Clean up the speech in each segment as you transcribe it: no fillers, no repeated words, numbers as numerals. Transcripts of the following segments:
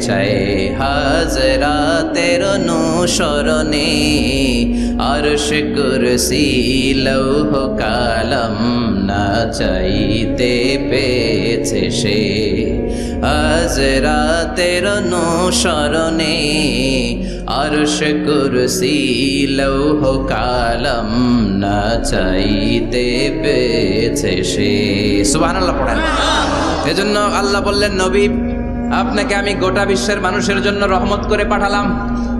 চায় হাজরাতের অনুসরণে আরশ কুরসি লৌহ কালাম না চাইতে পেয়েছে সে হাজরাতের অনুসরণে আরশ কুরসি লৌহ কালাম না চাইতে পেয়েছে সে। সুবহানাল্লাহ পড়েন। এজন্য আল্লাহ বললেন, নবী আপনাকে আমি গোটা বিশ্বের মানুষের জন্য রহমত করে পাঠালাম,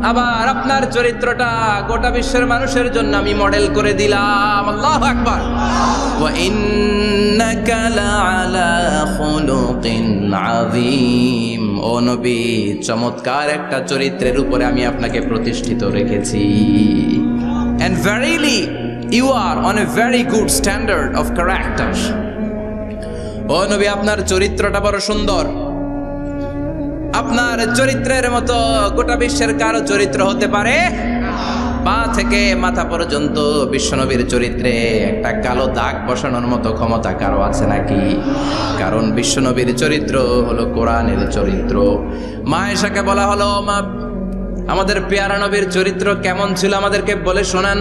আবার আপনার চরিত্রটা গোটা বিশ্বের মানুষের জন্য আমি মডেল করে দিলাম। আল্লাহু আকবার। ওয়া ইন্নাকা লাআলা খুলুকিন আযীম। ও নবী, চমৎকার একটা চরিত্রের উপরে আমি আপনাকে প্রতিষ্ঠিত রেখেছি। And verily you are on a very good standard of character. ও নবী, আপনার চরিত্রটা বড় সুন্দর। আপনার চরিত্রের মতো গোটা বিশ্বের কারো চরিত্র হতে পারে? পা থেকে মাথা পর্যন্ত বিশ্বনবীর চরিত্রে একটা কালো দাগ বসানোর মতো ক্ষমতা কারো আছে নাকি? কারণ বিশ্বনবীর চরিত্র হলো কোরআনের চরিত্র। মা আয়েশাকে বলা হলো, মা আমাদের পেয়ারা নবীর চরিত্র কেমন ছিল আমাদেরকে বলে শোনান।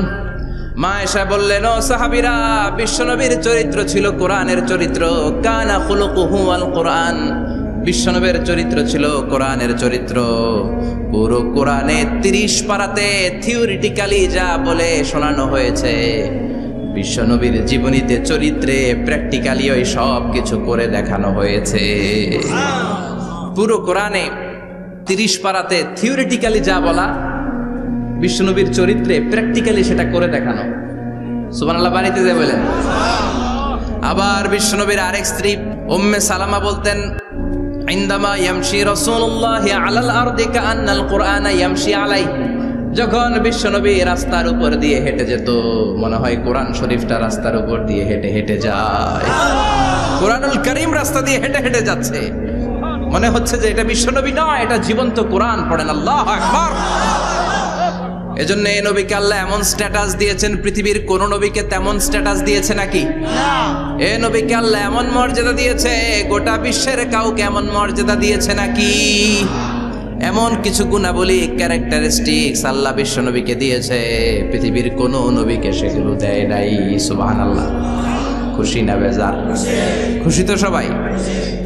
মা আয়েশা বললেন, ও সাহাবীরা, বিশ্বনবীর চরিত্র ছিল কোরআনের চরিত্র। কানা খুলুকুহু আল কোরআন। বিশ্বনবীর চরিত্র ছিল কোরআনের চরিত্র। পুরো কোরআনে 30 পারাতে থিওরিটিক্যালি যা বলে শোনানো হয়েছে, বিশ্বনবীর জীবনীতে চরিত্রে প্র্যাকটিক্যালি ওই সব কিছু করে দেখানো হয়েছে। পুরো কোরআনে 30 পারাতে থিওরিটিক্যালি যা বলা, বিশ্বনবীর চরিত্রে প্র্যাকটিক্যালি সেটা করে দেখানো। সুবহানাল্লাহ বাড়িতে যে বলেন। আবার বিশ্বনবীর আরেক স্ত্রী উম্মে সালামা বলতেন, ইনদামা ইয়ামশি রাসূলুল্লাহি আলাল আরদি কাআন্নাল কুরআনা ইয়ামশি আলাইহি। যখন বিশ্বনবী রাস্তার উপর দিয়ে হেঁটে যেত, মনে হয় কোরআন শরীফটা রাস্তার উপর দিয়ে হেঁটে হেঁটে যায়। কোরআনুল কারীম রাস্তা দিয়ে হেঁটে হেঁটে যাচ্ছে, মনে হচ্ছে যে এটা বিশ্বনবী নয়, এটা জীবন্ত কোরআন। পড়েন আল্লাহু আকবার। এজন্য এই নবীকে আল্লাহ এমন স্ট্যাটাস দিয়েছেন, পৃথিবীর কোন নবীকে তেমন স্ট্যাটাস দিয়েছে নাকি? এই নবীকে আল্লাহ এমন মর্যাদা দিয়েছে, গোটা বিশ্বের কাউকে এমন মর্যাদা দিয়েছে নাকি? এমন কিছু গুণাবলী, ক্যারেক্টারিস্টিক্স আল্লাহ বিশ্ব নবীকে দিয়েছে, পৃথিবীর কোন নবীকে সেগুলো দেয় নাই। সুবহানাল্লাহ। খুশি না বেজার? খুশি তো সবাই।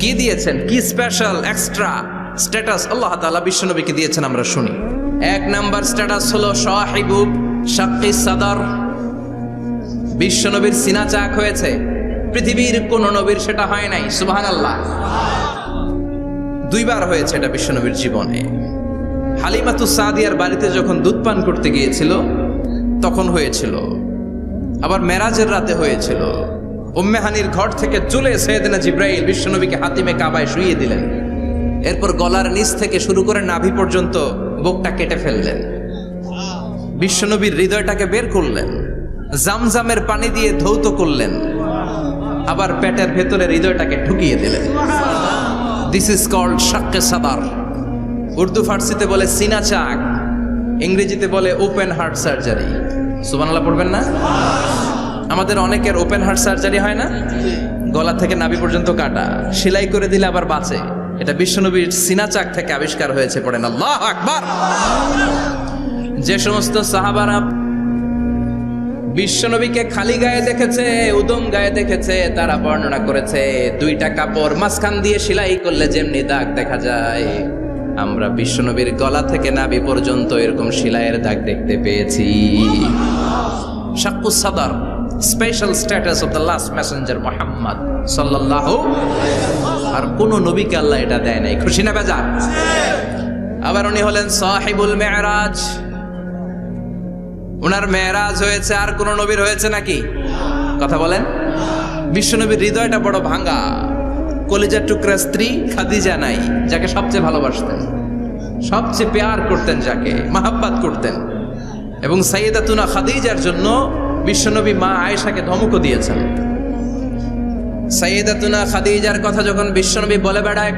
কি দিয়েছেন, কি স্পেশাল এক্সট্রা স্ট্যাটাস আল্লাহ তাআলা বিশ্ব নবীকে দিয়েছেন আমরা শুনি। এক নাম্বার স্ট্যাটাস হলো সাহিবু শাক্কি সাদর। বিশ্ব নবীর সিনা চাক হয়েছে, পৃথিবীর কোন নবীর সেটা হয় নাই। সুবহানাল্লাহ। 2 বার হয়েছে এটা বিশ্ব নবীর জীবনে। হালিমাতুস সাদিয়ার বাড়িতে যখন দুধ পান করতে গিয়েছিল তখন হয়েছিল, আবার মেরাজের রাতে হয়েছিল। উম্মে হানির ঘর থেকে চলে সাইয়েদনা জিবরাইল বিশ্ব নবীকে হাতিমে কাবায় শুইয়ে দিলেন। এরপর গলার নিচ থেকে শুরু করে নাভি পর্যন্ত বুকটা কেটে ফেললেন, বিশ্বনবীর হৃদয়টাকে বের করলেন, জামজামের পানি দিয়ে ধৌত করলেন, আবার পেটের ভেতরে হৃদয়টাকে ঢুকিয়ে দিলেন। দিস ইজ কল্ড শাক্কে সাদার। উর্দু ফার্সিতে বলে সিনা চাক, ইংরেজিতে বলে ওপেন হার্ট সার্জারি। সুবহানাল্লাহ পড়বেন না? আমাদের অনেকের ওপেন হার্ট সার্জারি হয় না, গলা থেকে নাভি পর্যন্ত কাটা, সেলাই করে দিলে আবার বাঁচে। এটা বিশ্বনবীর সিনা চাক থেকে আবিষ্কার হয়েছে। পড়েন আল্লাহু আকবার। যে সমস্ত সাহাবারা বিশ্বনবীকে খালি গায়ে দেখেছে, উদম গায়ে দেখেছে, তারা বর্ণনা করেছে 2টা কাপড় মাঝখান দিয়ে সেলাই করলে যেমনি দাগ দেখা যায়, আমরা বিশ্বনবীর গলা থেকে নাভি পর্যন্ত এরকম সেলাইয়ের দাগ দেখতে পেয়েছি। শাক্কুস সাদর, special status of the last Messenger Muhammad সাল্লাল্লাহু। আর কোন নবীকে আল্লাহ এটা দেয় নাই। খুশি না বেজার? আবার উনি হলেন সাহিবুল মেরাজ। উনার মেরাজ হয়েছে, আর কোন নবীর হয়েছে নাকি? কথা বলেন। বিশ্বনবীর হৃদয়টা বড় ভাঙা, কলিজার টুকরা স্ত্রী খাদিজা নাই, যাকে সবচেয়ে ভালোবাসতেন, সবচেয়ে প্যার করতেন, যাকে মাহাব্বাত করতেন। এবং সাইয়েদাতুনা খাদিজার জন্য বিশ্বনবী মা আয়েশাকে ধমকও দিয়েছেন। সাইয়েদাতুনা খাদিজার কথা যখন বিশ্বনবী বলে বেড়ায়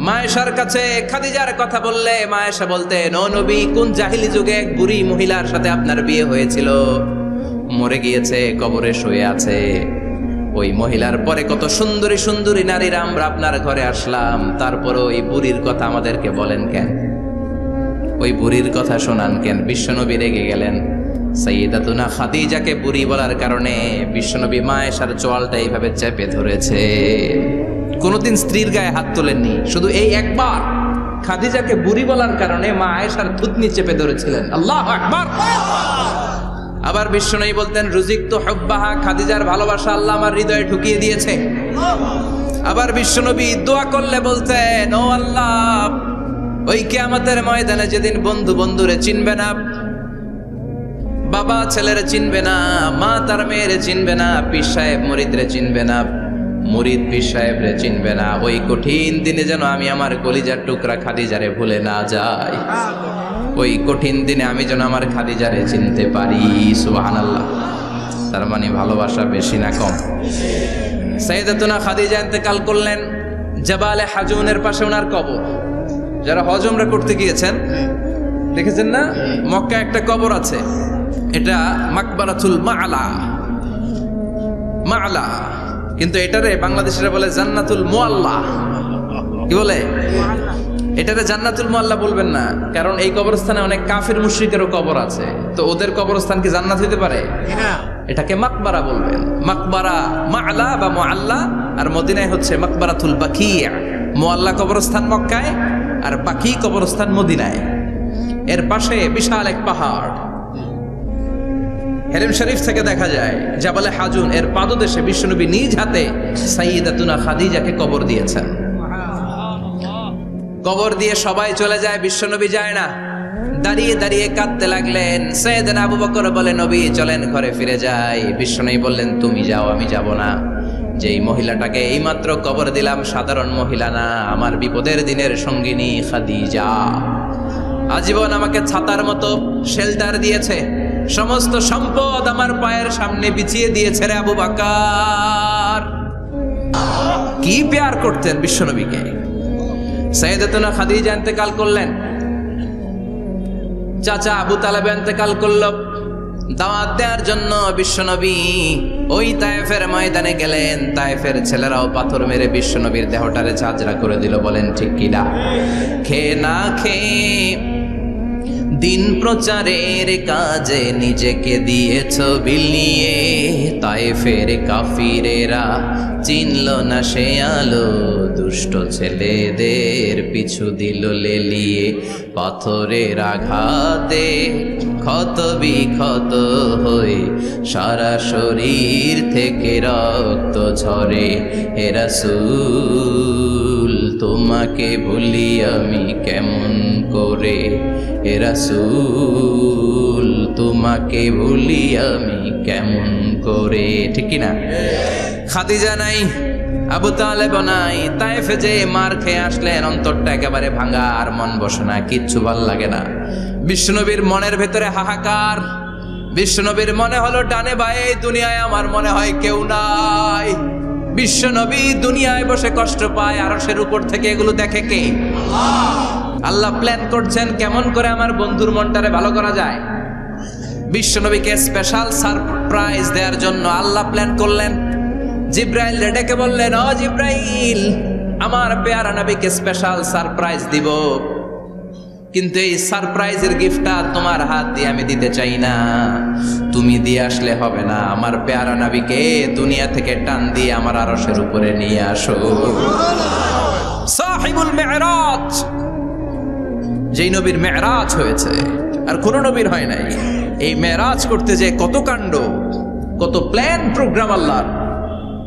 মা আয়েশার কাছে, খাদিজার কথা বললে মা আয়েশা বলতেন, ও নবী, কোন জাহিলি যুগে এক বুড়ি মহিলার সাথে আপনার বিয়ে হয়েছিল, মরে গিয়েছে, কবরে শুয়ে আছে, ওই মহিলার পরে কত সুন্দরী সুন্দরী নারীরা আমরা আপনার ঘরে আসলাম, তারপরে ওই বুড়ির কথা আমাদেরকে বলেন কেন? ওই বুড়ির কথা শোনান কেন? বিশ্বনবী রেগে গেলেন। সাইয়্যিদাতুনা খাদিজাকে বুড়ি বলার কারণে বিশ্বনবী মা আয়েশার চোয়ালটা এইভাবে চেপে ধরেছে। কোনোদিন স্ত্রীর গায়ে হাত তোলেননি, শুধু এই একবার খাদিজাকে বুড়ি বলার কারণে মা আয়েশার থুতনি চেপে ধরেছিলেন। আল্লাহু আকবার। আবার বিশ্বনবী বলতেন, রুজিকতু হুব্বাহা, খাদিজার ভালোবাসা আল্লাহ আমার হৃদয়ে ঢুকিয়ে দিয়েছে। আবার বিশ্বনবী দোয়া করলে বলতেন, ও আল্লাহ, ওই কিয়ামতের ময়দানে যেদিন বন্ধু বন্ধুরে চিনবে না, বাবা ছেলের চিনবে না, মা তার মেয়ের চিনবে না, পীর সাহেব মুরিদরে চিনবে না, মুরিদ পীর সাহেবরে চিনবে না, ওই কঠিন দিনে যেন আমি আমার কলিজার টুকরা খাদিজারে ভুলে না যাই। ওই কঠিন দিনে আমি যেন আমার খাদিজারে চিনতে পারি। সুবহানাল্লাহ। তার মানে ভালোবাসা বেশি না কম? সাইয়্যিদাতুনা খাদিজা ইন্তেকাল করলেন, জাবালে হাজুনের পাশে ওনার কবর। যারা হজ উমরা করতে গিয়েছেন দেখেছেন না, মক্কা একটা কবর আছে, এটা মাকবারাতুল মা'লা। মা'লা, কিন্তু এটারে বাংলাদেশিরা বলে জান্নাতুল মুআল্লা। কি বলে? এটারে জান্নাতুল মুআল্লা বলবেন না, কারণ এই কবরস্থানে অনেক কাফির মুশরিকেরও কবর আছে, তো ওদের কবরস্থান কি জান্নাত হতে পারে? এটাকে মাকবারা বলবেন। মাকবারা মা'লা বা মুআল্লা, আর মদিনায় হচ্ছে মাকবারাতুল বাকিয়া। মুআল্লা কবরস্থান মক্কায়, আর বাকি কবরস্থান মদিনায়। এর পাশে বিশাল এক পাহাড়, হেরেম শরীফ থেকে দেখা যায় জাবালে হাজুন, এর পাদদেশে বিশ্বনবী নিজ হাতে সাইয়্যিদাতুনা খাদিজাকে কবর দিয়েছেন। কবর দিয়ে সবাই চলে যায়, বিশ্বনবী যায় না। দাঁড়িয়ে দাঁড়িয়ে কাঁদতে লাগলেন। সাইয়েদনা আবু বকর বলে, নবী চলেন ঘরে ফিরে যাই। বিশ্বনবী বললেন, তুমি যাও, আমি যাব না। যেই মহিলাটাকে এইমাত্র কবর দিলাম সাধারণ মহিলা না, আমার বিপদের দিনের সঙ্গিনী খাদিজা। আজীবন আমাকে ছাতার মতো শেল্টার দিয়েছে, সমস্ত সম্পদ আমার পায়ের সামনে বিছিয়ে দিয়েছে রে আবু বকর। কি প্যার করতেন বিশ্বনবীকে। সাইয়্যিদাতুনা খাদিজা ইন্তেকাল করলেন, চাচা আবু তালেব ইন্তেকাল করল। দাওয়াত দেওয়ার জন্য বিশ্বনবী ওই তায়েফের ময়দানে গেলেন। তায়েফের ছেলেরাও পাথর মেরে বিশ্বনবীর দেহটারে ঝাঁঝরা করে দিল। বলেন ঠিক কিনা? খেয়ে না খেয়ে দিন প্রচারের কাজে নিজেকে দিয়েছ বিলিয়ে। তায়েফের কাফিরেরা চিনল না সে আলো, দুষ্ট ছেলেদের পিছু দিল লেলিয়ে। পাথরের আঘাতে ক্ষত বিক্ষত হয়ে সারা শরীর থেকে রক্ত ঝরে। হে রাসূল তোমাকে ভুলি আমি কেমন করে, হে রাসূল তোমাকে ভুলি আমি কেমন করে। ঠিক কিনা? খাদিজা নাই, আবু তালেব নাই, তায়েফে যে মার খেয়ে আসলেন, অন্তরটা একেবারে ভাঙা, আর মন বসে না, কিচ্ছু ভাল লাগে না। বিশ্বনবীর মনের ভেতরে হাহাকার। বিশ্বনবীর মনে হলো ডানে বায়ে দুনিয়ায় আমার মনে হয় কেউ নাই। বিশ্বনবী দুনিয়ায় বসে কষ্ট পায়, আরশের উপর থেকে এগুলো দেখে কে? আল্লাহ প্ল্যান করছেন কেমন করে আমার বন্ধুর মনটারে ভালো করা যায়। বিশ্বনবীকে স্পেশাল সারপ্রাইজ দেওয়ার জন্য আল্লাহ প্ল্যান করলেন। জিব্রাইল ডেকে বললেন, ও জিব্রাইল, আমার পেয়ারা নবীকে স্পেশাল সারপ্রাইজ দিব, কিন্তু এই সারপ্রাইজের গিফটটা তোমার হাত দিয়ে আমি দিতে চাই না, তুমি দিয়ে আসলে হবে না। আমার পেয়ারা নবীকে দুনিয়া থেকে টান দিয়ে আমার আরশের উপরে নিয়ে আসো। সাহিবুল মেরাজ, যেই নবীর মেরাজ হয়েছে আর কোন নবীর হয় নাই। এই মেরাজ করতে যে কত কাণ্ড, কত প্ল্যান প্রোগ্রাম আল্লাহর।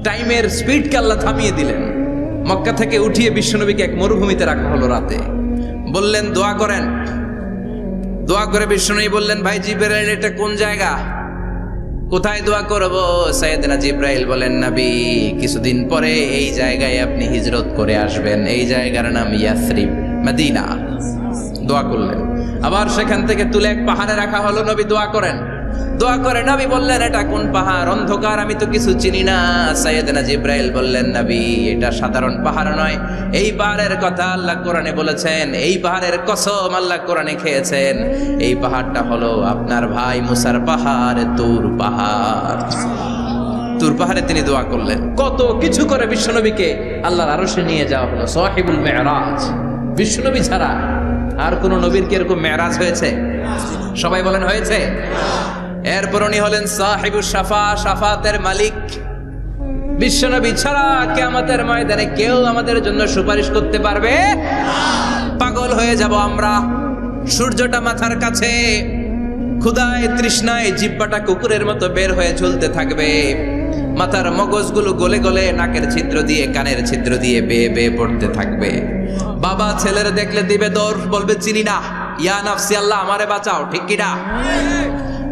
টাইমের স্পিডকে আল্লাহ থামিয়ে দিলেন। মক্কা থেকে উঠিয়ে বিশ্বনবীকে এক মরুভূমিতে রাখা হলো রাতে। বললেন দোয়া করেন। দোয়া করে বিশ্বনবী বললেন, ভাই জিবরাইল, এটা কোন জায়গা, কোথায় দোয়া করব? সাইয়েদনা জিবরাইল বলেন, নবী কিছুদিন পরে এই জায়গায় আপনি হিজরত করে আসবেন, এই জায়গার নাম ইয়াসরিব, মদিনা। দোয়া করলেন। আবার সেখান থেকে তুলে এক পাহাড়ে রাখা হলো। নবী দোয়া করেন। দোয়া করে নবী বললেন, এটা কোন পাহাড়? অন্ধকার, আমি তো কিছু চিনি না। সাইয়েদনা জিবরাইল বললেন, নবী এটা সাধারণ পাহাড় নয়, এই পাহাড়ের কথা আল্লাহ কোরআনে বলেছেন, এই পাহাড়ের কসম আল্লাহ কোরআনে খেয়েছেন। এই পাহাড়টা হলো আপনার ভাই মুসার পাহাড়, তুর পাহাড়। তুর পাহাড়ে তিনি দোয়া করলেন। কত কিছু করে বিশ্বনবীকে আল্লাহর আরশে নিয়ে যাওয়া হলো, সাহিবুল মেরাজ। বিশ্বনবী ছাড়া আর কোন নবীর কি এরকম মেরাজ হয়েছে? সবাই বলেন হয়েছে। এরপর উনি হলেন সাহিবুস শাফা, শাফাতের মালিক। বিশ্বনবী ছাড়া কিয়ামতের ময়দানে কেউ আমাদের জন্য সুপারিশ করতে পারবে? পাগল হয়ে যাব আমরা। সূর্যটা মাথার কাছে, ক্ষুধায় তৃষ্ণায় জিহ্বাটা কুকুরের মতো বের হয়ে ঝুলতে থাকবে। মাথার মগজগুলো গলে গলে নাকের ছিদ্র দিয়ে কানের ছিদ্র দিয়ে বেয়ে বেয়ে পড়তে থাকবে। বাবা ছেলের দেখলে দিবে দৌড়, বলবে চিনি না, ইয়া নাফসি আল্লাহ আমারে বাঁচাও, ঠিক কিনা?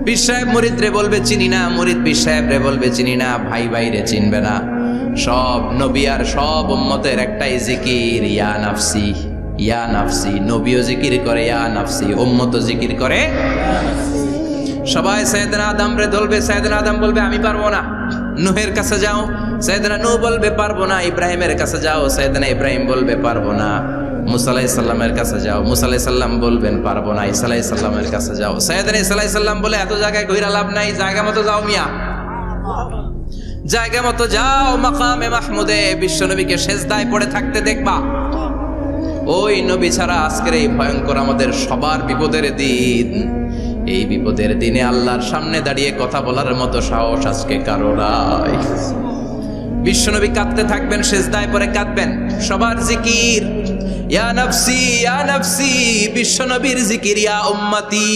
পীর সাহেব মুরিদ রে বলবে চিনি না, মুরিদ পীর সাহেব রে বলবে চিনি না, ভাই ভাই রে চিনবে না। সব নবী আর সব উম্মতের একটাই জিকির, ইয়া নাফসি ইয়া নাফসি। নবীও জিকির করে ইয়া নাফসি, উম্মতও জিকির করে। সবাই সাইয়েদনা আদম রে ধরবে, সাইয়েদনা আদম বলবে আমি পারবো না। নূহের কাছে যাও, সাইয়েদনা নূহ বলবে পারবো না। ইব্রাহিমের কাছে যাও, সাইয়েদনা ইব্রাহিম বলবে পারবো না। মুসা আলাইহিস সালামের কাছে যাও, মুসা আলাইহিস সালাম বলবেন পারবো না। ঈসা আলাইহিস সালামের কাছে যাও, সাইয়েদনা ঈসা আলাইহিস সালাম বলে এত জায়গায় ঘুরে লাভ নাই, জায়গা মতো যাও মিয়া, জায়গা মতো যাও। মাকামে মাহমুদে বিশ্বনবীকে সেজদায় পড়ে থাকতে দেখবা। ওই নবী ছাড়া আজকের এই ভয়ঙ্কর আমাদের সবার বিপদের দিন, এই বিপদের দিনে আল্লাহর সামনে দাঁড়িয়ে কথা বলার মতো সাহস আজকে কারো নাই। বিশ্বনবী কাঁদতে থাকবেন, সেজদায় পড়ে কাঁদবেন। সবার জিকির ইয়া নাফসি ইয়া নাফসি, বিশ্বনবীর জিকির ইয়া উম্মতি।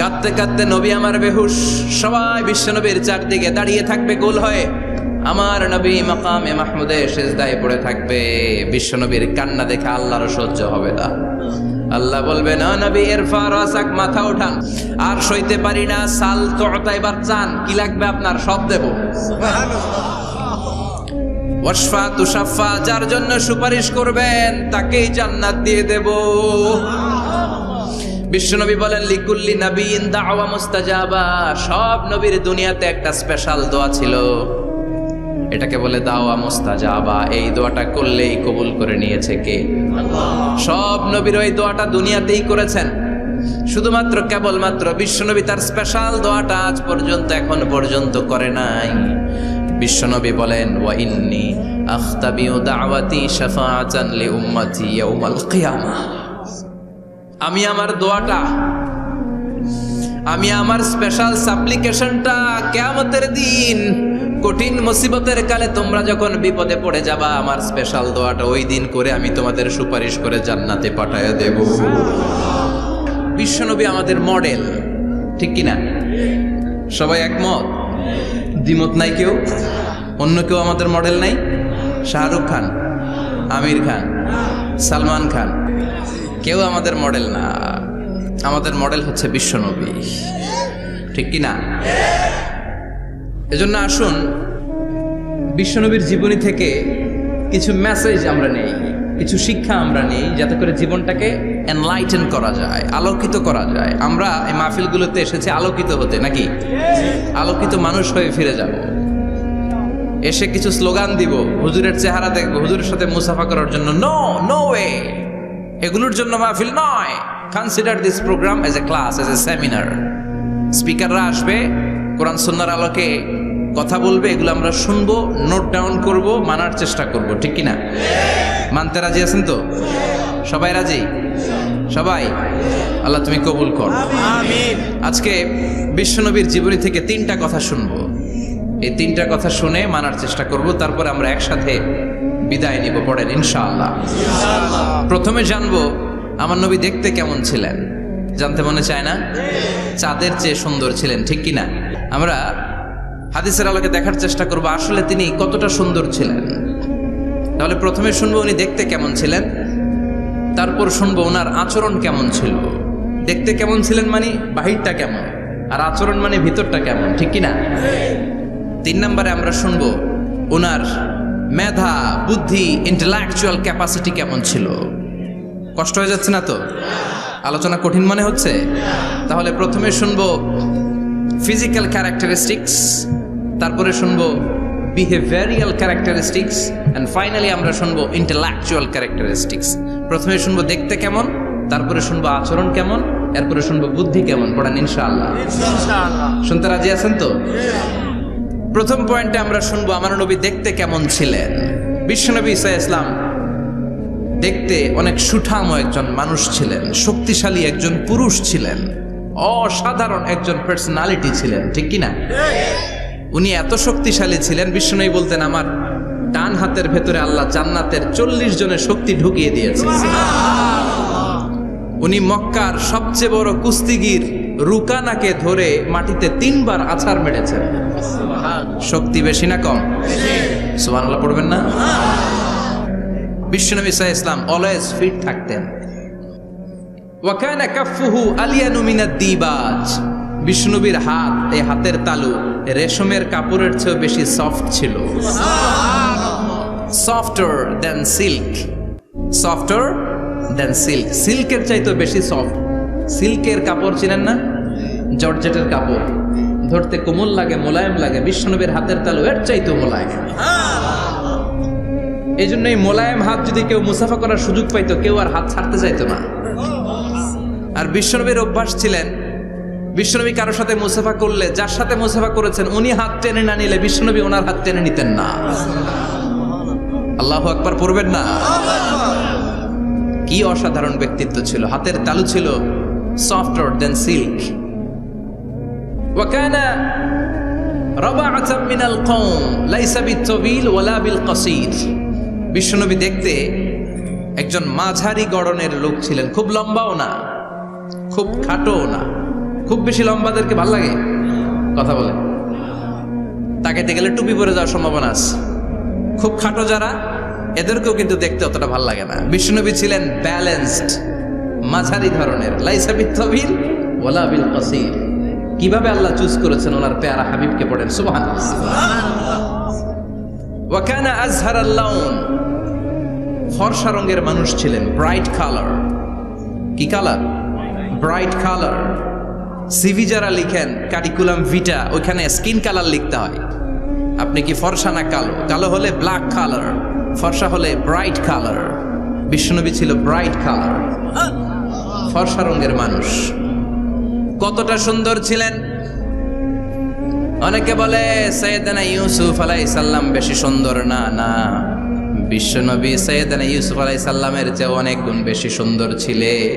কাঁদতে কাঁদতে নবী আমার বেহুশ, সবাই বিশ্বনবীর চারদিকে দাঁড়িয়ে থাকবে গোল হয়ে। আমার নবী মাকামে মাহমুদে সেজদায় পড়ে থাকবে। বিশ্বনবীর কান্না দেখে আল্লাহর সহ্য হবে না। আল্লাহ বলবে না নবী ইরফা রাসাক, মাথা ওঠান, আর সইতে পারি না। সাল তুতা, এবার চান, কি লাগবে আপনার সব দেব। ওয়াশফা তুশাফা, যার জন্য সুপারিশ করবেন তাকেই জান্নাত দিয়ে দেব। বিশ্বনবী বলেন লিকুল্লি নবিয়্যিন দাওয়া মুস্তাজাবা, সব নবীর দুনিয়াতে একটা স্পেশাল দোয়া ছিল, এটাকে বলে দাওয়া মুস্তাজাবা। এই দোয়াটা করলেই কবুল করে নিয়েছে কে? আল্লাহ। সব নবীর ওই দোয়াটা দুনিয়াতেই করেছেন, শুধুমাত্র কেবলমাত্র বিশ্বনবী তার স্পেশাল দোয়াটা আজ পর্যন্ত এখন পর্যন্ত করে নাই। বিশ্বনবী বলেন ওয়া ইন্নী আখতাবিউ দাওয়াতি শাফাআতান লি উম্মতি ইয়াউমাল কিয়ামাহ, আমি আমার দোয়াটা, আমি আমার স্পেশাল সাপ্লিকেশনটা কিয়ামতের দিন কঠিন মুসিবতের কালে তোমরা যখন বিপদে পড়ে যাবা, আমার স্পেশাল দোয়াটা ওই দিন করে আমি তোমাদের সুপারিশ করে জান্নাতে পাঠায়া দেব। বিশ্বনবী আমাদের মডেল, ঠিক কিনা? সবাই একমত? দ্বিমত নাই কেউ? অন্য কেউ আমাদের মডেল নাই? শাহরুখ খান, আমির খান, সালমান খান, কেউ আমাদের মডেল না। আমাদের মডেল হচ্ছে বিশ্বনবী, ঠিক কিনা? এজন্য আসুন বিশ্বনবীর জীবনী থেকে কিছু মেসেজ আমরা নেই, কিছু শিক্ষা আমরা নেই, যাতে করে জীবনটাকে এনলাইটেন করা যায়, আলোকিত করা যায়। আমরা এই মাহফিলগুলোতে এসেছি আলোকিত হতে, নাকি আলোকিত মানুষ হয়ে ফিরে যাব। এসে কিছু স্লোগান দিব, হুজুরের চেহারা দেখবো, হুজুরের সাথে মুসাফা করার জন্য, নো নো ওয়ে, এগুলোর জন্য মাহফিল নয়। Consider this program as a class, as a seminar. স্পিকাররা আসবে, কোরআন সুন্নাহর আলোকে কথা বলবে, এগুলো আমরা শুনবো, নোট ডাউন করব, মানার চেষ্টা করব, ঠিক কিনা? মানতে রাজি আছেন তো? সবাই রাজি? সবাই? আল্লাহ তুমি কবুল কর, আমিন। আজকে বিশ্বনবীর জীবনী থেকে 3টা কথা শুনবো। এই 3টা কথা শুনে মানার চেষ্টা করব, তারপরে আমরা একসাথে বিদায় নিব। পড়েন ইনশাআল্লাহ। প্রথমে জানবো আমার নবী দেখতে কেমন ছিলেন। জানতে মনে চায় না? চাঁদের চেয়ে সুন্দর ছিলেন, ঠিক কিনা? আমরা হাদিসের আলোকে দেখার চেষ্টা করব আসলে তিনি কতটা সুন্দর ছিলেন। তাহলে প্রথমে শুনবো উনি দেখতে কেমন ছিলেন, তারপর শুনবো ওনার আচরণ কেমন ছিল। দেখতে কেমন ছিলেন মানে বাহিরটা কেমন, আর আচরণ মানে ভিতরটা কেমন, ঠিক কিনা? 3 নম্বরে আমরা শুনবো ওনার মেধা, বুদ্ধি, ইন্টেলেকচুয়াল ক্যাপাসিটি কেমন ছিল। কষ্ট হয়ে যাচ্ছে না তো? আলোচনা কঠিন মনে হচ্ছে? তাহলে প্রথমে শুনবো ফিজিক্যাল ক্যারেক্টারিস্টিক্স, তারপরে শুনবো বিহেভিয়ারিয়াল ক্যারেক্টারিস্টিক্স, এন্ড ফাইনালি আমরা শুনবো ইন্টেলেকচুয়াল ক্যারেক্টারিস্টিক্স। প্রথমে শুনবো দেখতে কেমন, তারপরে শুনবো আচরণ কেমন, এরপরে শুনবো বুদ্ধি কেমন, পড়েন ইনশাআল্লাহ। শুনতে রাজি আছেন তো? প্রথম পয়েন্টে আমরা শুনবো আমার নবী দেখতে কেমন ছিলেন। বিশ্বনবী ঈসা ইসলাম দেখতে অনেক সুঠাম একজন মানুষ ছিলেন, শক্তিশালী একজন পুরুষ ছিলেন, অসাধারণ একজন পার্সোনালিটি ছিলেন, ঠিক কিনা? উনি এত শক্তিশালী ছিলেন, বিশ্বনবী বলতেন আমার ডান হাতের ভেতরে আল্লাহ জান্নাতের 40 জনের শক্তি ঢুকিয়ে দিয়েছে। উনি মক্কার সবচেয়ে বড় কুস্তিগির রুকানাকে ধরে মাটিতে 3 বার আছাড় মেরেছেন। শক্তি বেশি না কম? সুবহানাল্লাহ পড়বেন না? বিশ্বনবী সাল্লাল্লাহু আলাইহি ওয়াসাল্লাম অলওয়েজ ফিট থাকতেন। ওয়া কানা কাফফুহু আলিয়ানু মিনাদ দিবাজ। বিশ্বনবীর হাত, এই হাতের তালু রেশমের কাপড়ের চেয়ে বেশি সফট ছিল। Softer than silk, softer than silk, সিল্কের চাইতে বেশি সফট। সিল্কের কাপড় চিনেন না? জর্জেটের কাপড় ধরতে কোমল লাগে, মোলায়েম লাগে। বিশ্বনবীর হাতের তালু এর চাইতে মোলায়েম। এই জন্য এই মোলায়েম হাত যদি কেউ মুসাফা করার সুযোগ পাইতো, কেউ আর হাত ছাড়তে চাইতো না। আর বিশ্বনবীর অভ্যাস ছিলেন, বিশ্বনবী কারোর সাথে মুসাফা করলে, যার সাথে মুসাফা করেছেন উনি হাত টেনে না নিলে বিশ্বনবী ওনার হাত টেনে নিতেন না। আল্লাহু আকবার পড়বেন না? কি অসাধারণ ব্যক্তিত্ব ছিল। হাতের তালু ছিল সফটার দেন সিল্ক। ওয়া কানা রাবাআতাম মিনাল কওম লাইসা বিত-তাবিল ওয়ালা বিল কাসীর। বিশ্বনবী দেখতে একজন মাঝারি গড়নের লোক ছিলেন, খুব লম্বাও না, খুব খাটোও না। খুব বেশি লম্বাদেরকে ভাল লাগে? কথা বলে তাকাইতে গেলে টুপি পরে যাওয়ার সম্ভাবনা আছে। খুব খাটো যারা, এদেরকেও কিন্তু দেখতে অতটা ভাল লাগে না। বিশ্বনবী ছিলেন ব্যালেন্সড, মাঝারি ধরনের। লাইসা বিত-তাবিল ওয়ালা বিল কাসীর। কিভাবে আল্লাহ চুজ করেছেন ওনার পেয়ারা হাবিবকে, পড়েন সুবহানাল্লাহ। ওয়া কানা আযহারাল লাউন। ফর্সা রঙের মানুষ ছিলেন, ব্রাইট কালার। কি কালার? Bright colour. সিভি যারা লিখেন কারিকুলাম ভিটা, ওইখানে স্কিন কালার লিখতে হয়। আপনি কি ফর্সা না কালো? কালো হলে ব্ল্যাক কালার, ফর্সা হলে ব্রাইট কালার। বিশ্বনবী ছিল ব্রাইট কালার, ফর্সা রঙের মানুষ। কতটা সুন্দর ছিলেন! অনেকে বলে সাইয়েদনা ইউসুফ আলাইহিস সালাম বেশি সুন্দর। না না, বিশ্বনবী সাইয়েদনা ইউসুফ আলাইহিস সালামের চেয়ে অনেক গুণ বেশি সুন্দর ছিলেন।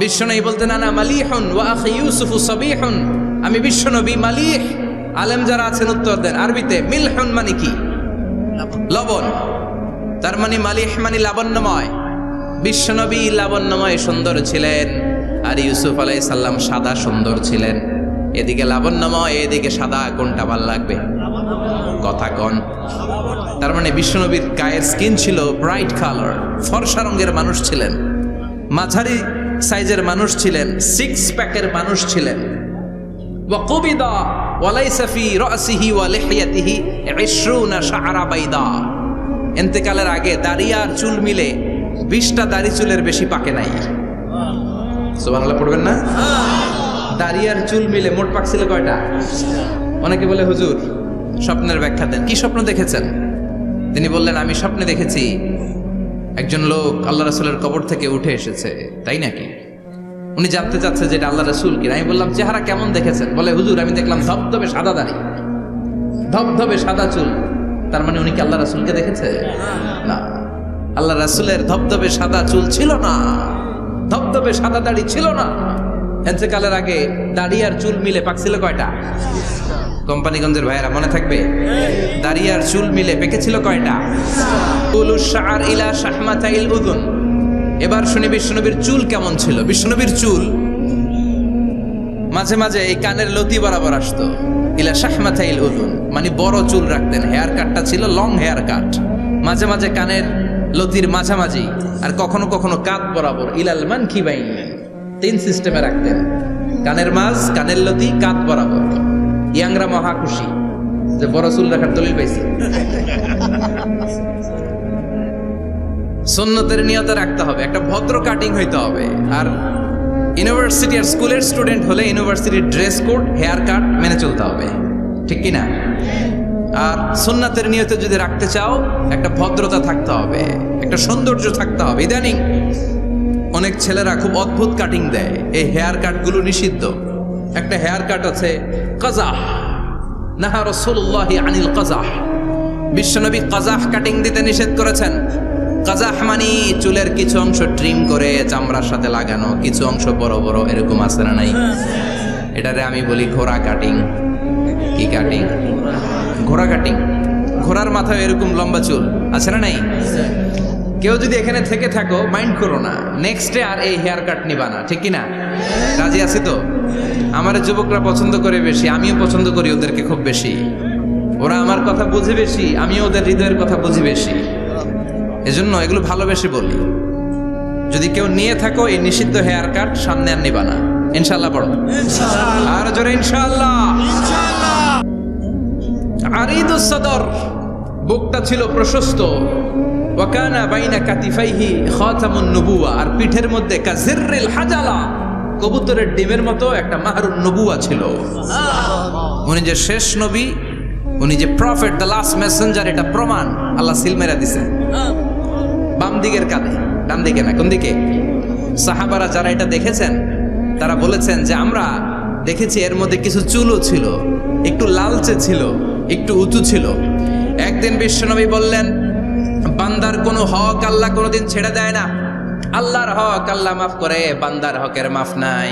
বিশ্বনবী বলতেন আনা মালিহুন ওয়া আখি ইউসুফু সাবিহুন। আমি বিশ্বনবী মালিহ। আলেম যারা আছেন উত্তর দেন আরবিতে। মিলহুন মানে কি? লবণ। তার মানে মালিহ মানে লাবণ্যময়। বিশ্বনবী লাবণ্যময় সুন্দর ছিলেন, আর ইউসুফ আলাইহিস সালাম সাদা সুন্দর ছিলেন। এদিকে লাবণ্যময়, এদিকে সাদা, কোনটা ভাল লাগবে? কথা কন। তার মানে বিশ্বনবীর গায়ের স্কিন ছিল ব্রাইট কালার, ফর্সা রঙের মানুষ ছিলেন, মাঝারি সাইজের মানুষ ছিলেন, 6 প্যাকের মানুষ ছিলেন। ওয়া কুবিদা ওয়া লাইসা ফি রাসিহি ওয়া লিহিয়াতিহি 20 শাআরা বাইদা। ইন্তেকালের আগে দাড়ি আর চুল মিলে 20টা দাড়ি চুলের বেশি পাকে নাই। সুবহানাল্লাহ পড়বেন না? দাড়ি আর চুল মিলে মোট পাকছিল কয়টা? অনেকে বলে হুজুর স্বপ্নের ব্যাখ্যা দেন। কি স্বপ্ন দেখেছেন? তিনি বললেন আমি স্বপ্নে দেখেছি একজন লোক আল্লাহ রাসূলের কবর থেকে উঠে এসেছে। তাই নাকি? উনি জানতে চাচ্ছে যে এটা আল্লাহ রাসূল কিনা। আমি বললাম চেহারা কেমন দেখেছেন? বলে হুজুর আমি দেখলাম ধবধবে সাদা দাড়ি, ধবধবে সাদা চুল। তার মানে উনি কি আল্লাহ রাসূলকে দেখেছে? না, আল্লাহ রাসূলের ধবধবে সাদা চুল ছিল না, ধবধবে সাদা দাড়ি ছিল না। ইন্তেকালের আগে দাড়ি আর চুল মিলে পাকছিল কয়টা? কোম্পানিগঞ্জের ভাইয়েরা মনে থাকবে? দাড়ি আর চুল মিলে পেকেছিল কয়টা? কুলুশ শাআর ইলা শাহমাতাইল উযুন। এবার শুনি বিশ্বনবীর চুল কেমন ছিল। বিশ্বনবীর চুল মাঝে মাঝে এই কানের লতি বরাবর আসতো। ইলা শাহমাতাইল উযুন মানে বড় চুল রাখতেন। হেয়ার কাটটা ছিল লং হেয়ার কাট, মাঝে মাঝে কানের লতির মাঝামাঝি, আর কখনো কখনো কাঁধ বরাবর। ইলাল মানকিবাইন, 3 সিস্টেমে রাখতেন। কানের মাঝ, কানের লতি, কাঁধ বরাবর। ইয়াংরা মহা খুশি যে বড় চুল রাখার দলিল পাইছে। সুন্নতের নিয়তে রাখতে হবে, একটা ভদ্র কাটিং হইতে হবে। আর ইউনিভার্সিটি আর স্কুলের স্টুডেন্ট হলে ইউনিভার্সিটির ড্রেস কোড, হেয়ার কাট মেনে চলতে হবে, ঠিক কিনা? আর সুন্নাতের নিয়তে যদি রাখতে চাও একটা ভদ্রতা থাকতে হবে, একটা সৌন্দর্য থাকতে হবে। ইদানিং অনেক ছেলেরা খুব অদ্ভুত কাটিং দেয়, এই হেয়ার কাটগুলো নিষিদ্ধ। একটা হেয়ার কাট আছে কাজাহ, নাহা রাসূলুল্লাহি আনিল কাজাহ, বিশ্বনবী কাজাহ কাটিং দিতে নিষেধ করেছেন। কাজাহ মানে চুলের কিছু অংশ ট্রিম করে চামড়ার সাথে লাগানো, কিছু অংশ বড় বড় এরকম আছে না নাই? এটারে আমি বলি ঘোড়া কাটিং। কি কাটিং? ঘোড়া কাটিং। ঘোড়ার মাথায় এরকম লম্বা চুল আছে না নাই? কেউ যদি এখানে থেকে থাকো মাইন্ড করো না, নেক্সট ডে আর এই হেয়ার কাট নিবা না, ঠিক কিনা? রাজি আছি তো? আমার যুবকরা পছন্দ করে বেশি, আমিও পছন্দ করি ওদেরকে খুব বেশি। ওরা আমার কথা বুঝে বেশি, আমিও ওদের হৃদয়ের কথা বুঝি বেশি, এজন্য এগুলো ভালোবেসে বলি। যদি কেউ নিয়ে থাকো এই নিষিদ্ধ হেয়ার কাট, সামনে আর নিবা না, ইনশাআল্লাহ। পড়ো আর জোরে ইনশাআল্লাহ। আরিদুস সদর, বুকটা ছিল প্রশস্ত। ওয়াকানা বাইনা কাতিফাইহি খাতামুন নবুওয়া, আর পিঠের মধ্যে কাজিররিল হাজালা, কবুতরের ডিমের মতো একটা মাহরুন নবুওয়া ছিল। উনি যে শেষ নবী, উনি যে প্রফেট, দ্য লাস্ট মেসেঞ্জার, এটা প্রমাণ আল্লাহ সিল মেরা দিছে বাম দিকের কাঁধে, ডান দিকে না। কোন দিকে? সাহাবারা যারা এটা দেখেছেন তারা বলেছেন যে আমরা দেখেছি এর মধ্যে কিছু চুলও ছিল, একটু লালচে ছিল, একটু উঁচু ছিল। একদিন বিশ্বনবী বললেন, বান্দার কোনো হক আল্লাহ কোনোদিন ছেড়ে দেয় না। আল্লাহর হক আল্লাহ মাফ করে, বান্দার হকের মাফ নাই।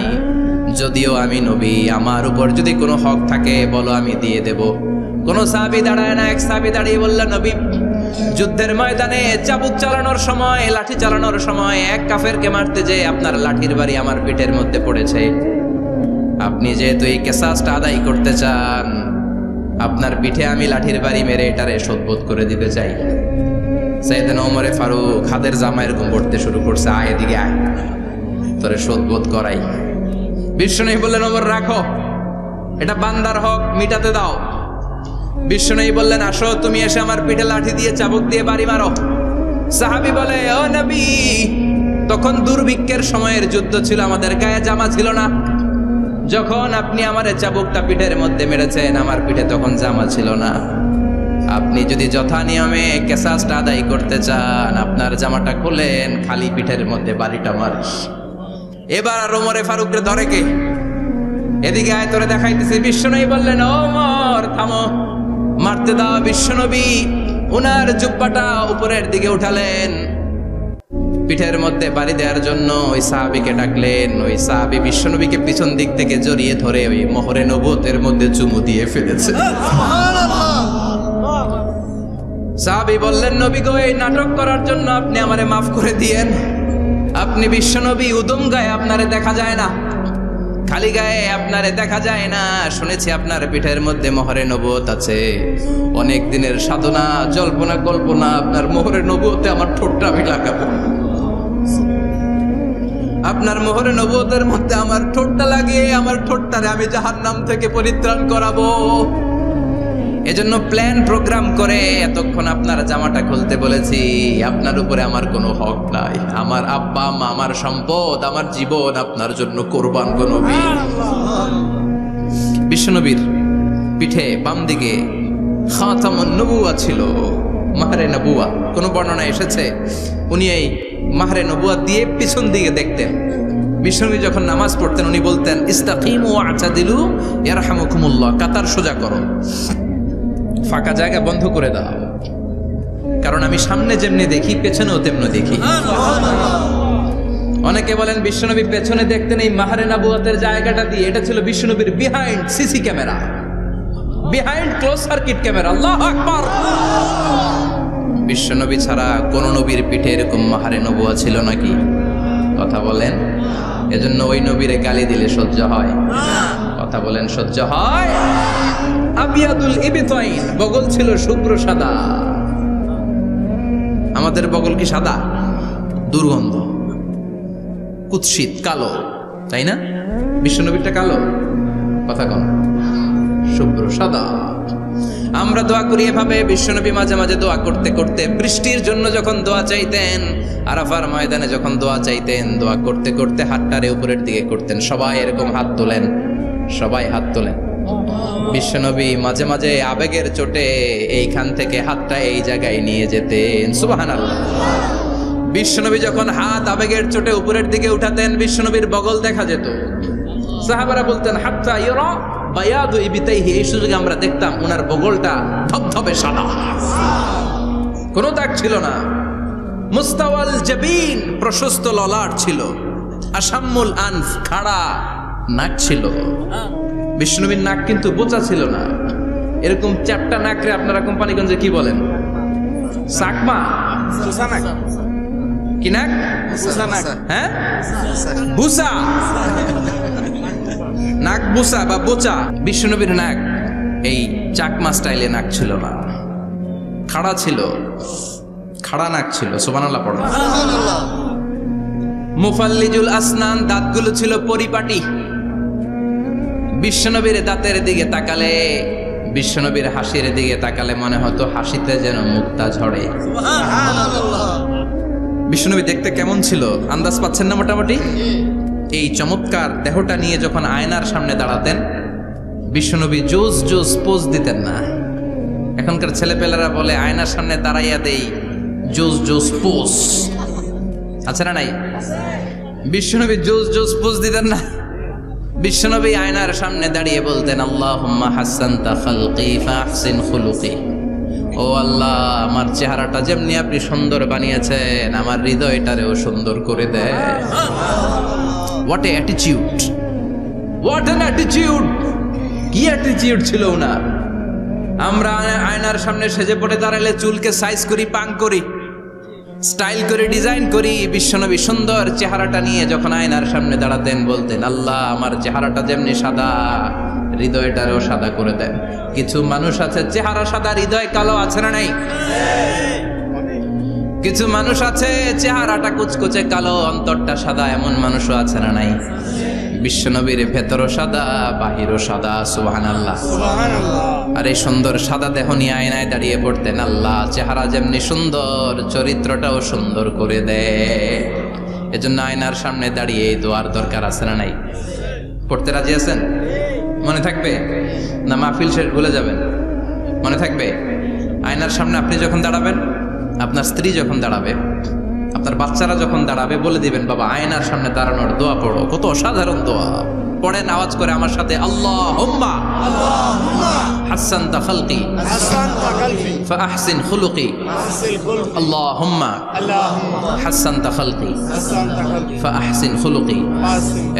যদিও আমি নবী, আমার উপর যদি কোনো হক থাকে বলো, আমি দিয়ে দেব। কোনো সাহাবী দাঁড়ায় না। এক সাহাবী দাঁড়িয়ে বললেন, নবী, যুদ্ধের ময়দানে চাবুক চালানোর সময়, লাঠি চালানোর সময় এক কাফেরকে মারতে যে আপনার লাঠির বাড়ি আমার পিঠের মধ্যে পড়েছে। আপনি যেহেতু এই কেসাসটা আদায় করতে চান, আপনার পিঠে আমি লাঠির বাড়ি মেরে এটারে শোধবোধ করে দিতে চাই। সাইয়েদনা ওমরে ফারুক হাতের জামা এরকম করতে শুরু করছে, আয় এদিকে আয়, তোরে শোধবোধ করাই। বিশ্বনবী বললেন, ওমর রাখো, এটা বান্দার হক, মিটাতে দাও। বিশ্বনবী বললেন, আসো তুমি এসে আমার পিঠে লাঠি দিয়ে চাবুক দিয়ে বাড়ি মারো। সাহাবী বলে, ও নবী, তখন দুর্ভিক্ষের সময়ের যুদ্ধ ছিল, আমাদের গায়ে জামা ছিল না। যখন আপনি আমার চাবুকটা পিঠের মধ্যে মেরেছেন, আমার পিঠে তখন জামা ছিল না। আপনি যদি যথা নিয়মে কেসাসটা আদায় করতে চান, আপনার জামাটা খুলেন, খালি পিঠের মধ্যে বাড়িটা মারিস। এবার আর ওমরে ফারুককে ধরে কে? এদিকে আয়, তোরে দেখাইতেছে। বিশ্বনবী বললেন, ওমর থামো, মারতে দাও। বিশ্বনবী উনার জুব্বাটা উপরের দিকে উঠালেন, পিঠের মধ্যে বাড়ি দেওয়ার জন্য ওই সাহাবীকে ডাকলেন। ওই সাহাবী বিশ্বনবীকে পিছন দিক থেকে জড়িয়ে ধরে ওই মোহরে নবুয়তের মধ্যে চুমু দিয়ে ফেলেছে। সাহাবী বললেন, নবী গো, এই নাটক করার জন্য আপনি আমারে মাফ করে দিয়েন। আপনি বিশ্বনবী, উদম গায়ে আপনারে দেখা যায় না, খালি গায়ে আপনারে দেখা যায় না। শুনেছি আপনার পিঠের মধ্যে মোহরে নবুয়ত আছে। অনেক দিনের সাধনা, জল্পনা কল্পনা, আপনার মোহরে নবুয়তে আমার ঠোঁটটা আমি লাগাবো। আপনার মোহরে নবুয়তের মধ্যে আমার ঠোঁটটা লাগিয়ে আমার ঠোঁটটারে আমি জাহান্নাম থেকে পরিত্রাণ করাবো। এজন্য প্ল্যান প্রোগ্রাম করে এতক্ষণ আপনার জামাটা খুলতে বলেছি। আপনার উপরে আমার কোনো হক নাই। আমার আব্বা মা, আমার সম্পদ, আমার জীবন আপনার জন্য কোরবান গো নবী। বিশ্বনবীর পিঠে বাম দিকে খাতামুন নবুওয়া ছিল, মাহরে নবুওয়া। কোন বর্ণনা এসেছে উনি এই মাহরে নবুওয়া দিয়ে পিছন দিকে দেখতেন। বিশ্বনবী যখন নামাজ পড়তেন উনি বলতেন, ইস্তাকিমু ওয়া'তাদিলু ইয়ারহামুকুমুল্লাহ, কাতার সোজা করো, ফাঁকা জায়গা বন্ধ করে দাও, কারণ আমি সামনে যেমনি দেখি পেছনেও তেমনি দেখি। অনেকে বলেন বিশ্বনবী পেছনে দেখতেন এই মাহরে নবুয়তের জায়গাটা দিয়ে। এটা ছিল বিশ্বনবীর behind CC camera, behind close circuit camera. আল্লাহু আকবার। বিশ্বনবী ছাড়া কোন নবীর পিঠে এরকম মাহরে নবুয়া ছিল নাকি? কথা বলেন। এজন্য ওই নবীরে গালি দিলে সহ্য হয়? কথা বলেন, সহ্য হয়? আবিয়াদুল ইবতাইন, বগল ছিল শুভ্র সাদা। আমাদের বগল কি সাদা? দুর্গন্ধ, কুৎসিত, কালো, তাই না? বিশ্বনবীরটা কালো? কথা কন, শুভ্র সাদা। আমরা দোয়া করি এভাবে। বিশ্বনবী মাঝে মাঝে দোয়া করতে করতে, বৃষ্টির জন্য যখন দোয়া চাইতেন, আরাফার ময়দানে যখন দোয়া চাইতেন, দোয়া করতে করতে হাতটারে উপরের দিকে করতেন। সবাই এরকম হাত তোলেন, সবাই হাত তোলেন। বিশ্বনবী মাঝে মাঝে আবেগের চোটে এইখান থেকে হাতটা এই জায়গায় নিয়ে যেতেন। সুবহানাল্লাহ। বিশ্বনবী যখন হাত আবেগের চোটে উপরের দিকে উঠাতেন বিশ্বনবীর বগল দেখা যেত। সাহাবারা বলতেন হাত্তা ইরা বায়াদু ইবিতাইহি, এই সুযোগে আমরা দেখতাম ওনার বগলটা ধবধবে সাদা, কোনো দাগ ছিল না। মুস্তাওয়াল জাবিন, প্রশস্ত ললাট ছিল। আসাম্মুল আনফ, খাড়া নাক ছিল। বিষ্ণুবীর নাক কিন্তু বোচা ছিল না। এরকম চারটা নাকরে আপনারা কোম্পানিগঞ্জে কি বলেন? সাকমা, কি নাক? হ্যাঁ, বুসা, নাক বুসা বা বোচা। বিষ্ণুবীর নাক এই চাকমা স্টাইলে নাক ছিল না, খাড়া ছিল, খাড়া নাক ছিল। সুবহানাল্লাহ পড়ো। মুফাল্লিজুল আসনান, দাঁতগুলো ছিল পরিপাটি। বিশ্বনবীর দাঁতের দিকে তাকালে, বিশ্বনবীর হাসির দিকে তাকালে মনে হতো হাসিতে যেন মুক্তা ঝরে। বিশ্বনবী দেখতে কেমন ছিল আন্দাজ পাচ্ছেন না মোটামুটি? এই চমৎকার দেহটা নিয়ে যখন আয়নার সামনে দাঁড়াতেন বিশ্বনবী জোস জোস পোজ দিতেন না। এখনকার ছেলেপেলেরা বলে আয়নার সামনে দাঁড়াইয়া দেই জোস জোস পোজ, আছে না নাই? বিশ্বনবী জোস জোস পোজ দিতেন না। বিশ্বনবী আয়নার সামনে দাঁড়িয়ে বলতেন আল্লাহুম্মা হাসানতা খালকি ফাহসিন খুলুকি, ও আল্লাহ আমার চেহারাটা যেমনি আপনি সুন্দর বানিয়েছেন আমার হৃদয়টারেও সুন্দর করে দেয়। What a attitude, what an attitude! কি অ্যাটিটিউড ছিল ওনার! আমরা আয়নার সামনে সেজে পড়ে দাঁড়ালে চুলকে সাইজ করি, পাং করি, স্টাইল করে ডিজাইন করি। বিশ্বনবী সুন্দর চেহারাটা নিয়ে যখন আয়নার সামনে দাঁড়াতেন বলতেন আল্লাহ আমার চেহারাটা যেমনি সাদা হৃদয়টারেও সাদা করে দেন। কিছু মানুষ আছে চেহারা সাদা হৃদয় কালো, আছে না নাই? কিছু মানুষ আছে চেহারাটা কুচকুচে কালো অন্তরটা সাদা, এমন মানুষও আছে না নাই? বিশ্বনবীর ভেতরও সাদা বাহিরও সাদা। সুবহানাল্লাহ। আর এই সুন্দর সাদা দেহ নিয়ে আয়নায় দাঁড়িয়ে পড়তেন আল্লাহ চেহারা যেমনি সুন্দর চরিত্রটাও সুন্দর করে দেয়। এজন্য আয়নার সামনে দাঁড়িয়ে এই দোয়ার দরকার, আছে না নাই? পড়তে রাজি আছেন? মনে থাকবে না মাহফিল শেষ ভুলে যাবেন? মনে থাকবে? আয়নার সামনে আপনি যখন দাঁড়াবেন, আপনার স্ত্রী যখন দাঁড়াবে, আপনার বাচ্চারা যখন দাঁড়াবে বলে দিবেন বাবা আয়নার সামনে দাঁড়ানোর দোয়া পড়ো। কত অসাধারণ দোয়া! পড়েন আওয়াজ করে আমার সাথে, আল্লাহুম্মা হাসানতা খালকি ফাহসিন খুলুকি, আল্লাহুম্মা হাসানতা খালকি ফাহসিন খুলুকি।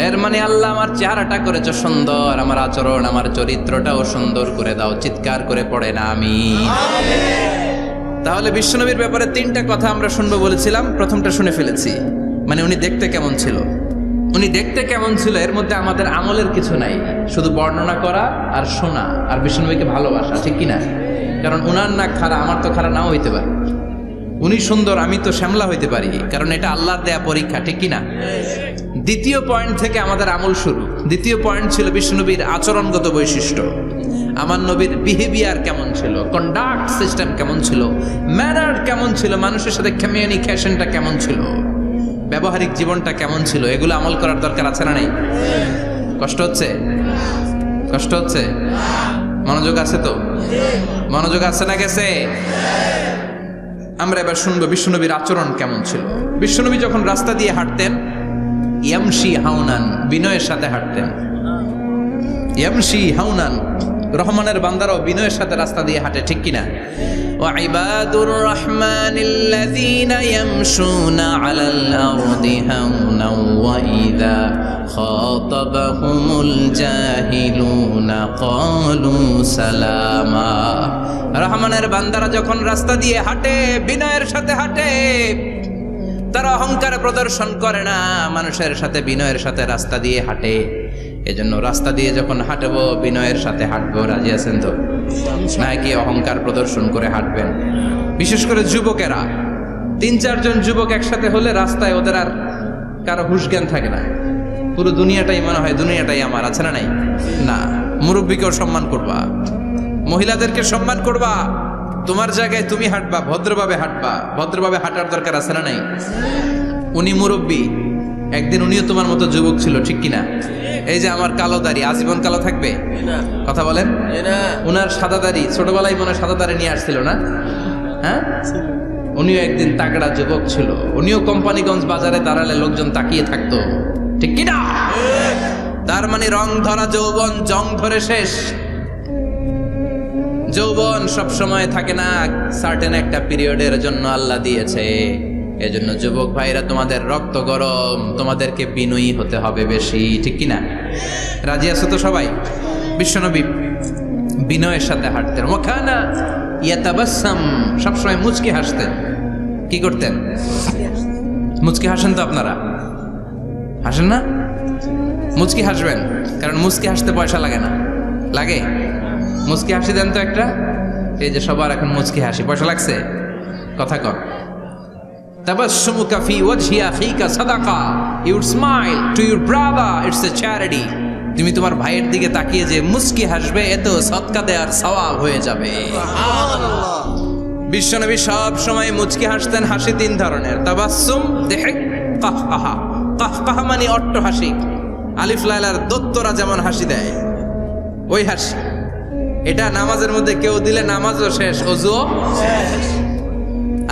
এর মানে আল্লাহ আমার চেহারাটা করেছো সুন্দর, আমার আচরণ আমার চরিত্রটাও সুন্দর করে দাও। চিৎকার করে পড়েন আমিন। তাহলে বিশ্বনবীর ব্যাপারে তিনটা কথা আমরা শুনবো বলেছিলাম, প্রথমটা শুনে ফেলেছি। মানে উনি দেখতে কেমন ছিল, উনি দেখতে কেমন ছিল এর মধ্যে আমাদের আমলের কিছু নাই, শুধু বর্ণনা করা আর শোনা আর বিশ্বনবীকে ভালোবাসা, ঠিক কিনা? কারণ উনার না খাড়া, আমার তো খাড়া নাও হইতে পারে। উনি সুন্দর, আমি তো শ্যামলা হইতে পারি, কারণ এটা আল্লাহর দেয়া পরীক্ষা, ঠিক কিনা? দ্বিতীয় পয়েন্ট থেকে আমাদের আমল শুরু। দ্বিতীয় পয়েন্ট ছিল বিশ্বনবীর আচরণগত বৈশিষ্ট্য। আমার নবীর বিহেভিয়ার কেমন ছিল, কন্ডাক্ট সিস্টেম কেমন ছিল, ম্যানার কেমন ছিল, মানুষের সাথে কমিউনিকেশনটা কেমন ছিল, ব্যবহারিক জীবনটা কেমন ছিল, এগুলো আমল করার দরকার, আছে না নাই? কষ্ট হচ্ছে? কষ্ট হচ্ছে? মনোযোগ আছে তো? মনোযোগ আছে না গেছে? আমরা এবার শুনবো বিশ্বনবীর আচরণ কেমন ছিল। বিশ্বনবী যখন রাস্তা দিয়ে হাঁটতেন ইয়ামশি হাউনান, বিনয়ের সাথে হাঁটতেন। ইয়ামশি হাউনান, রহমানের বান্দারাও বিনয়ের সাথে রাস্তা দিয়ে হাঁটে, ঠিক কিনা? ওয়া ইবাদুর রহমানিল্লাযীনা ইয়ামশুনা আলাল আরদি হাওনাও ওয়া ইযা খাতাবাহুমুল জাহিলুনা ক্বালু সালামা। রহমানের বান্দারা যখন রাস্তা দিয়ে হাঁটে বিনয়ের সাথে হাঁটে, তারা অহংকার প্রদর্শন করে না, মানুষের সাথে বিনয়ের সাথে রাস্তা দিয়ে হাঁটে। এজন্য রাস্তা দিয়ে যখন হাঁটবো বিনয়ের সাথে হাঁটবো। রাজি আছেন তো? নাকি অহংকার প্রদর্শন করে হাঁটবেন? বিশেষ করে যুবকেরা, ৩-৪ জন যুবক একসাথে হলে রাস্তায় ওদের আর কারো হুঁশ জ্ঞান থাকে না, পুরো দুনিয়াটাই মনে হয় দুনিয়াটাই আমার, আছে না নাই? না, মুরব্বীকেও সম্মান করবা, মহিলাদেরকে সম্মান করবা, তোমার জায়গায় তুমি হাঁটবা, ভদ্রভাবে হাঁটবা। ভদ্রভাবে হাঁটার দরকার, আছে না নাই? উনি মুরব্বী, একদিন উনিও তোমার মতো যুবক ছিল, ঠিক কিনা? এই যে আমার কালো দাড়ি আজীবন কালো থাকবে? কথা বলেন। উনার সাদা দাড়ি ছোটবেলায় মনে সাদা দাড়ি নিয়ে আসছিল না? হ্যাঁ, উনিও একদিন তাগড়া যুবক ছিল, উনিও কোম্পানিগঞ্জ বাজারে দাঁড়ালে লোকজন তাকিয়ে থাকতো, ঠিক কিনা? তার মানে রং ধরা যৌবন জং ধরে শেষ। যৌবন সব সময় থাকে না, সার্টেন একটা পিরিয়ডের জন্য আল্লাহ দিয়েছে। এজন্য যুবক ভাইরা, তোমাদের রক্ত গরম, তোমাদেরকে বিনয়ী হতে হবে বেশি, ঠিক কিনা? রাজি আছো তো সবাই? বিশ্বনবী বিনয়ের সাথে হাঁটতেন। ওয়াকানা ইয়াতাবাসসাম, সবসময় মুচকি হাসতেন। কি করতেন? মুচকি হাসেন তো আপনারা? হাসেন না? মুচকি হাসবেন, কারণ মুচকি হাসতে পয়সা লাগে না। লাগে? মুচকি হাসি দেন তো একটা। এই যে সবার এখন মুচকি হাসি, পয়সা লাগছে? কথা কর। তাবাসসুমুকা ফি ওয়াজহি আখিকা সাদাকা, you would smile to your brother, it's a charity. তুমি তোমার ভাইয়ের দিকে তাকিয়ে যে মুচকি হাসবে, এতেও সদকা দেওয়ার সওয়াব হয়ে যাবে। বিশ্বনবী সব সময় মুচকি হাসতেন। হাসি তিন ধরনের, তাবাসসুম, দিহক, কাহকাহা। কাহকাহা মানে অট্ট হাসি, আলিফ লাইলার দত্তরা যেমন হাসি দেয় ওই হাসি। এটা নামাজের মধ্যে কেউ দিলে নামাজও শেষ, ওযুও শেষ।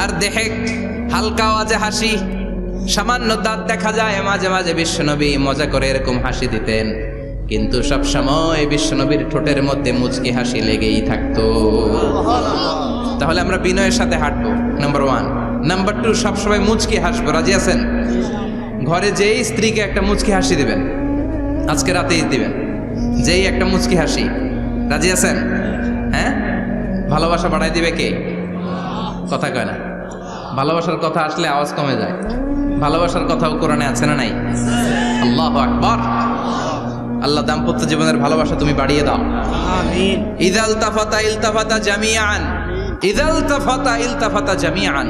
আর দিহক, হালকা আওয়াজে হাসি, সামান্য দাঁত দেখা যায় মাঝে মাঝে। বিশ্বনবী মজা করে এরকম হাসি দিতেন, কিন্তু সব সময় বিশ্বনবীর ঠোঁটের মধ্যে মুচকি হাসি লেগেই থাকতো। তাহলে আমরা বিনয়ের সাথে হাঁটবো, নাম্বার 1। নাম্বার 2, সবসময় মুচকি হাসবো। রাজি আছেন? ঘরে যেই স্ত্রীকে একটা মুচকি হাসি দিবেন, আজকে রাতেই দিবেন, যেই একটা মুচকি হাসি। রাজি আছেন? হ্যাঁ? ভালোবাসা বাড়াই দিবে কে? কথা কয় না। ভালোবাসার কথা আসলে আওয়াজ কমে যায়। ভালোবাসার কথাও কোরআনে আছে না নাই? আল্লাহু আকবার। আল্লাহ দাম্পত্য জীবনের ভালোবাসা তুমি বাড়িয়ে দাও। আমিন। ইযাল তাফাতা ইলতাফাতা জামিআন, ইযাল তাফাতা ইলতাফাতা জামিআন।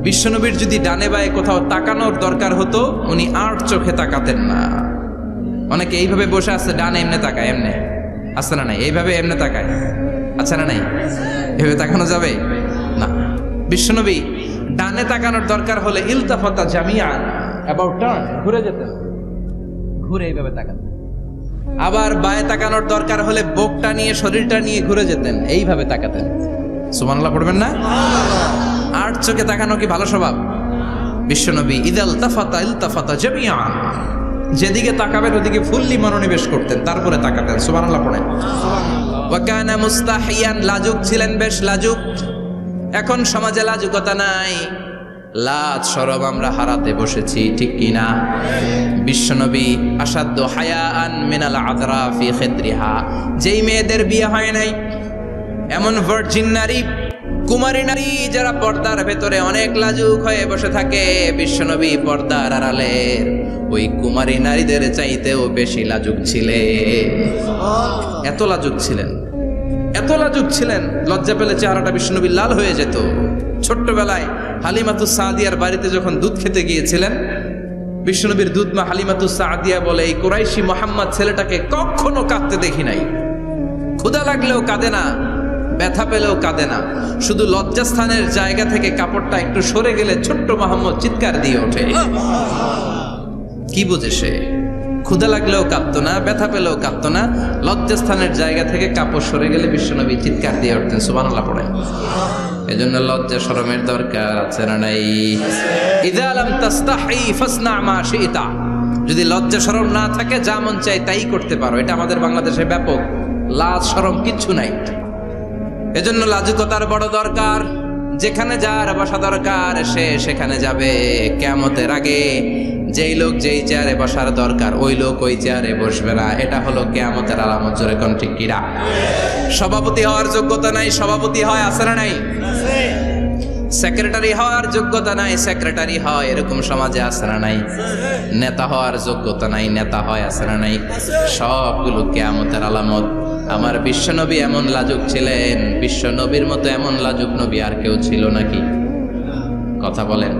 বিশ্বনবীর যদি ডানে বায়ে কোথাও তাকানোর দরকার হতো, উনি আর চোখে তাকাতেন না। অনেকে এইভাবে বসে আছে, ডানে এমনে তাকায়, এমনে আছে না নাই? এইভাবে এমনে তাকায়, আছে না নাই? এভাবে তাকানো যাবে না। বিশ্বনবী ডানে তাকানোর দরকার হলে ইলতাফাতা জামিআন, অ্যাবাউট টার্ন, ঘুরে যেতেন, ঘুরে এইভাবে তাকাতেন। আবার বায়ে তাকানোর দরকার হলে বুকটা নিয়ে, শরীরটা নিয়ে ঘুরে যেতেন, এইভাবে তাকাতেন। সুবহানাল্লাহ পড়বেন না? আর চোখে তাকানো কি ভালো স্বভাব? বিশ্বনবী ইদাল তাফাতা ইলতাফাতা জামিআন, যেদিকে তাকাবেন ওদিকে ফুললি মনোনিবেশ করতেন, তারপরে তাকাতেন। সুবহানাল্লাহ পড়েন। ওয়া কানা মুস্তাহিয়ান, লাজুক ছিলেন, বেশ লাজুক। এখন সমাজে লাজুকতা নাই, লাজ শরম আমরা হারাতে বসেছি, ঠিক কিনা? বিশ্বনবী আসাদ্দু হায়াআন মিনাল আযরা ফি খিদ্রিহা, যেই মেয়েদের বিয়ে হয় নাই, এমন ভার্জিন নারী, কুমারী নারী যারা পর্দার ভেতরে অনেক লাজুক হয়ে বসে থাকে, বিশ্বনবী পর্দার আড়ালের ওই কুমারী নারীদের চাইতেও বেশি লাজুক ছিলেন। এত লাজুক ছিলেন, এত লাজুক ছিলেন, লজ্জা পেলে চেহারাটা বিশ্বনবী লাল হয়ে যেত। ছোট্টবেলায় হালিমাতুস সাদিয়ার বাড়িতে যখন দুধ খেতে গিয়েছিলেন, বিশ্বনবীর দুধমা হালিমাতুস সাদিয়া বলে, এই কুরাইশি মোহাম্মদ ছেলেটাকে কখনো কাঁদতে দেখি নাই। ক্ষুধা লাগলেও কাঁদে না, ব্যথা পেলেও কাঁদে না, শুধু লজ্জাস্থানের জায়গা থেকে কাপড়টা একটু সরে গেলে ছোট্ট মোহাম্মদ চিৎকার দিয়ে ওঠে। কি বুঝে সে? ক্ষুধা লাগলেও কাঁদতো না, ব্যথা পেলেও কাঁদতো না, লজ্জাস্থানের জায়গা থেকে কাপড় সরে গেলে বিশ্বনবী চিৎকার দিয়ে উঠতেন। সুবহানাল্লাহ পড়েন। এজন্য লজ্জা শরমের দরকার আছে না নাই? ইযা লাম তাস্তাহি ফাসনা মা শিতা, যদি লজ্জা শরম না থাকে যা মন চাই তাই করতে পারো। এটা আমাদের বাংলাদেশে ব্যাপক, লাজ শরম কিচ্ছু নাই। এজন্য লাজুকতার বড় দরকার। যেখানে যার বসা দরকার সে সেখানে যাবে। কিয়ামতের আগে যেই লোক যেই চেয়ারে বসার দরকার ওই লোক ওই চেয়ারে বসবে না। এটা হলো কিয়ামতের আলামত। জোরে কোন ঠিক কিনা? সভাপতি হওয়ার যোগ্যতা নাই, সভাপতি হয়, আছে না নাই? সেক্রেটারি হওয়ার যোগ্যতা নাই, সেক্রেটারি হয়, এরকম সমাজে আছে না নাই? নেতা হওয়ার যোগ্যতা নাই, নেতা হয়, আছে না নাই? সবগুলো কিয়ামতের আলামত। আমার বিশ্বনবী এমন লাজুক ছিলেন, বিশ্বনবীর মতো এমন লাজুক নবী আর কেউ ছিল নাকি? কথা বলেন।